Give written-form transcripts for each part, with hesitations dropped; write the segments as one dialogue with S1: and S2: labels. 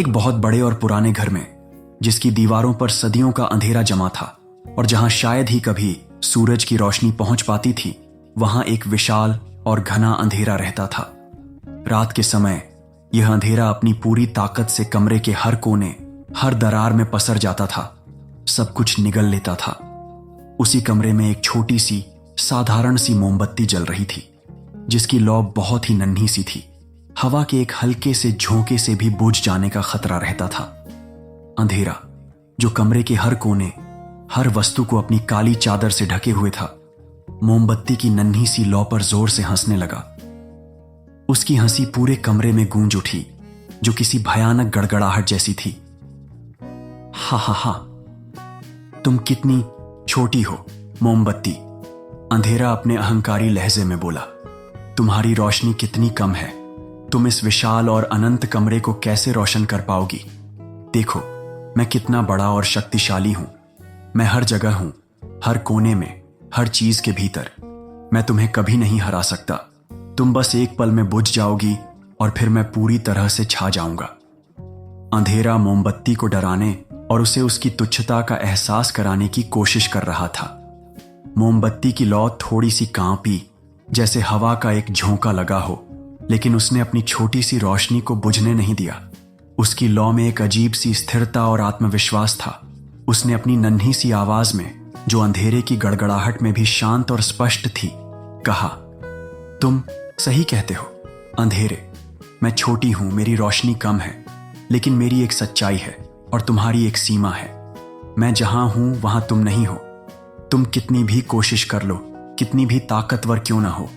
S1: एक बहुत बड़े और पुराने घर में, जिसकी दीवारों पर सदियों का अंधेरा जमा था और जहां शायद ही कभी सूरज की रोशनी पहुंच पाती थी, वहां एक विशाल और घना अंधेरा रहता था। रात के समय यह अंधेरा अपनी पूरी ताकत से कमरे के हर कोने, हर दरार में पसर जाता था, सब कुछ निगल लेता था। उसी कमरे में एक छोटी सी साधारण सी मोमबत्ती जल रही थी, जिसकी लौ बहुत ही नन्ही सी थी। हवा के एक हल्के से झोंके से भी बुझ जाने का खतरा रहता था। अंधेरा, जो कमरे के हर कोने, हर वस्तु को अपनी काली चादर से ढके हुए था, मोमबत्ती की नन्ही सी लौ पर जोर से हंसने लगा। उसकी हंसी पूरे कमरे में गूंज उठी, जो किसी भयानक गड़गड़ाहट जैसी थी। हा हा हा, तुम कितनी छोटी हो मोमबत्ती, अंधेरा अपने अहंकारी लहजे में बोला। तुम्हारी रोशनी कितनी कम है, तुम इस विशाल और अनंत कमरे को कैसे रोशन कर पाओगी? देखो, मैं कितना बड़ा और शक्तिशाली हूं। मैं हर जगह हूं, हर कोने में, हर चीज के भीतर। मैं तुम्हें कभी नहीं हरा सकता। तुम बस एक पल में बुझ जाओगी और फिर मैं पूरी तरह से छा जाऊंगा। अंधेरा मोमबत्ती को डराने और उसे उसकी तुच्छता का एहसास कराने की कोशिश कर रहा था। मोमबत्ती की लौ थोड़ी सी कांपी, जैसे हवा का एक झोंका लगा हो, लेकिन उसने अपनी छोटी सी रोशनी को बुझने नहीं दिया। उसकी लौ में एक अजीब सी स्थिरता और आत्मविश्वास था। उसने अपनी नन्ही सी आवाज में, जो अंधेरे की गड़गड़ाहट में भी शांत और स्पष्ट थी, कहा, तुम सही कहते हो अंधेरे। मैं छोटी हूं, मेरी रोशनी कम है, लेकिन मेरी एक सच्चाई है और तुम्हारी एक सीमा है। मैं जहां हूं वहां तुम नहीं हो। तुम कितनी भी कोशिश कर लो, कितनी भी ताकतवर क्यों ना हो,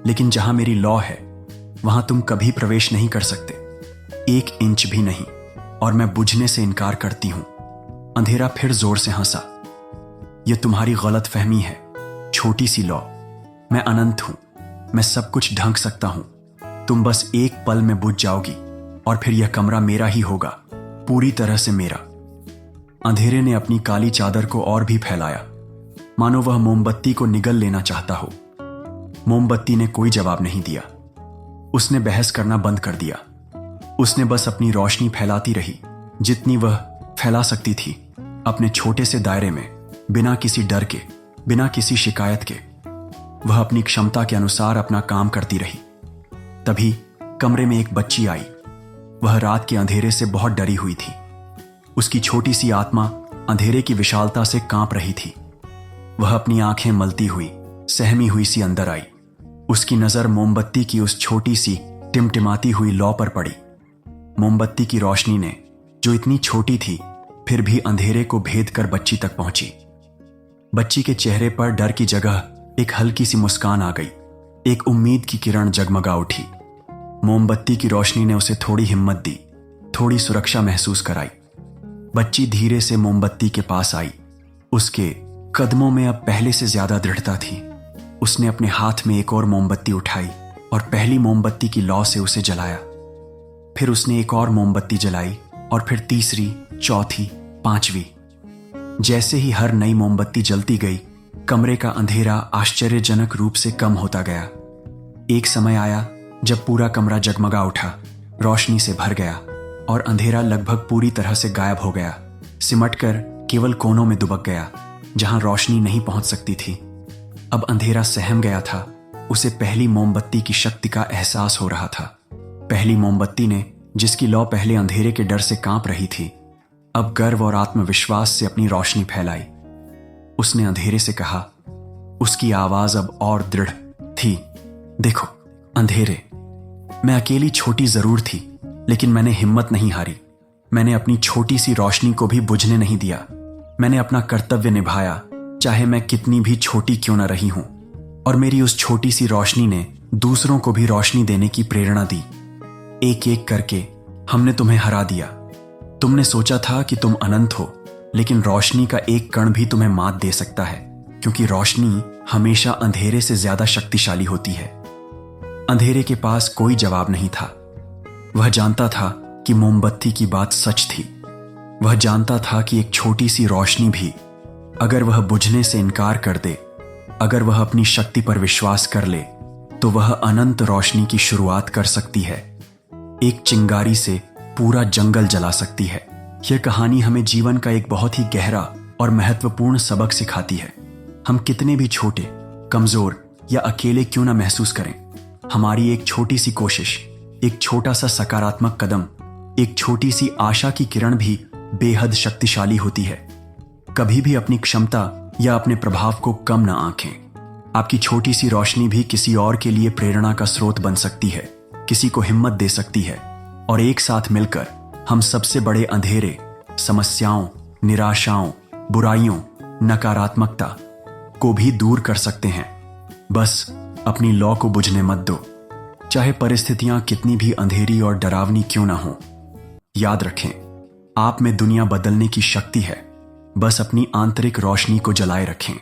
S1: लेकिन जहां मेरी लौ है वहां तुम कभी प्रवेश नहीं कर सकते, 1 इंच भी नहीं। और मैं बुझने से इनकार करती हूं। अंधेरा फिर जोर से हंसा। यह तुम्हारी गलत फहमी है, छोटी सी लौ। मैं अनंत हूं, मैं सब कुछ ढंक सकता हूं। तुम बस एक पल में बुझ जाओगी और फिर यह कमरा मेरा ही होगा, पूरी तरह से मेरा। अंधेरे ने अपनी काली चादर को और भी फैलाया, मानो वह मोमबत्ती को निगल लेना चाहता हो। मोमबत्ती ने कोई जवाब नहीं दिया। उसने बहस करना बंद कर दिया। उसने बस अपनी रोशनी फैलाती रही, जितनी वह फैला सकती थी, अपने छोटे से दायरे में, बिना किसी डर के, बिना किसी शिकायत के। वह अपनी क्षमता के अनुसार अपना काम करती रही। तभी कमरे में एक बच्ची आई। वह रात के अंधेरे से बहुत डरी हुई थी। उसकी छोटी सी आत्मा अंधेरे की विशालता से कांप रही थी। वह अपनी आंखें मलती हुई, सहमी हुई सी अंदर आई। उसकी नजर मोमबत्ती की उस छोटी सी टिमटिमाती हुई लौ पर पड़ी। मोमबत्ती की रोशनी ने, जो इतनी छोटी थी, फिर भी अंधेरे को भेद कर बच्ची तक पहुंची। बच्ची के चेहरे पर डर की जगह एक हल्की सी मुस्कान आ गई। एक उम्मीद की किरण जगमगा उठी। मोमबत्ती की रोशनी ने उसे थोड़ी हिम्मत दी, थोड़ी सुरक्षा महसूस कराई। बच्ची धीरे से मोमबत्ती के पास आई। उसके कदमों में अब पहले से ज्यादा दृढ़ता थी। उसने अपने हाथ में एक और मोमबत्ती उठाई और पहली मोमबत्ती की लौ से उसे जलाया। फिर उसने एक और मोमबत्ती जलाई और फिर तीसरी, चौथी, 5वीं। जैसे ही हर नई मोमबत्ती जलती गई, कमरे का अंधेरा आश्चर्यजनक रूप से कम होता गया। एक समय आया जब पूरा कमरा जगमगा उठा, रोशनी से भर गया और अंधेरा लगभग पूरी तरह से गायब हो गया, सिमटकर केवल कोनों में दुबक गया, जहां रोशनी नहीं पहुंच सकती थी। अब अंधेरा सहम गया था। उसे पहली मोमबत्ती की शक्ति का एहसास हो रहा था। पहली मोमबत्ती ने, जिसकी लौ पहले अंधेरे के डर से कांप रही थी, अब गर्व और आत्मविश्वास से अपनी रोशनी फैलाई। उसने अंधेरे से कहा, उसकी आवाज अब और दृढ़ थी, देखो अंधेरे, मैं अकेली छोटी जरूर थी, लेकिन मैंने हिम्मत नहीं हारी। मैंने अपनी छोटी सी रोशनी को भी बुझने नहीं दिया। मैंने अपना कर्तव्य निभाया, चाहे मैं कितनी भी छोटी क्यों न रही हूं। और मेरी उस छोटी सी रोशनी ने दूसरों को भी रोशनी देने की प्रेरणा दी। एक एक करके हमने तुम्हें हरा दिया। तुमने सोचा था कि तुम अनंत हो, लेकिन रोशनी का एक कण भी तुम्हें मात दे सकता है, क्योंकि रोशनी हमेशा अंधेरे से ज्यादा शक्तिशाली होती है। अंधेरे के पास कोई जवाब नहीं था। वह जानता था कि मोमबत्ती की बात सच थी। वह जानता था कि एक छोटी सी रोशनी भी, अगर वह बुझने से इनकार कर दे, अगर वह अपनी शक्ति पर विश्वास कर ले, तो वह अनंत रोशनी की शुरुआत कर सकती है। एक चिंगारी से पूरा जंगल जला सकती है। यह कहानी हमें जीवन का एक बहुत ही गहरा और महत्वपूर्ण सबक सिखाती है। हम कितने भी छोटे, कमजोर या अकेले क्यों ना महसूस करें, हमारी एक छोटी सी कोशिश, एक छोटा सा सकारात्मक कदम, एक छोटी सी आशा की किरण भी बेहद शक्तिशाली होती है। कभी भी अपनी क्षमता या अपने प्रभाव को कम ना आंकें। आपकी छोटी सी रोशनी भी किसी और के लिए प्रेरणा का स्रोत बन सकती है, किसी को हिम्मत दे सकती है, और एक साथ मिलकर हम सबसे बड़े अंधेरे, समस्याओं, निराशाओं, बुराइयों, नकारात्मकता को भी दूर कर सकते हैं। बस अपनी लौ को बुझने मत दो, चाहे परिस्थितियां कितनी भी अंधेरी और डरावनी क्यों ना हो। याद रखें, आप में दुनिया बदलने की शक्ति है, बस अपनी आंतरिक रोशनी को जलाए रखें।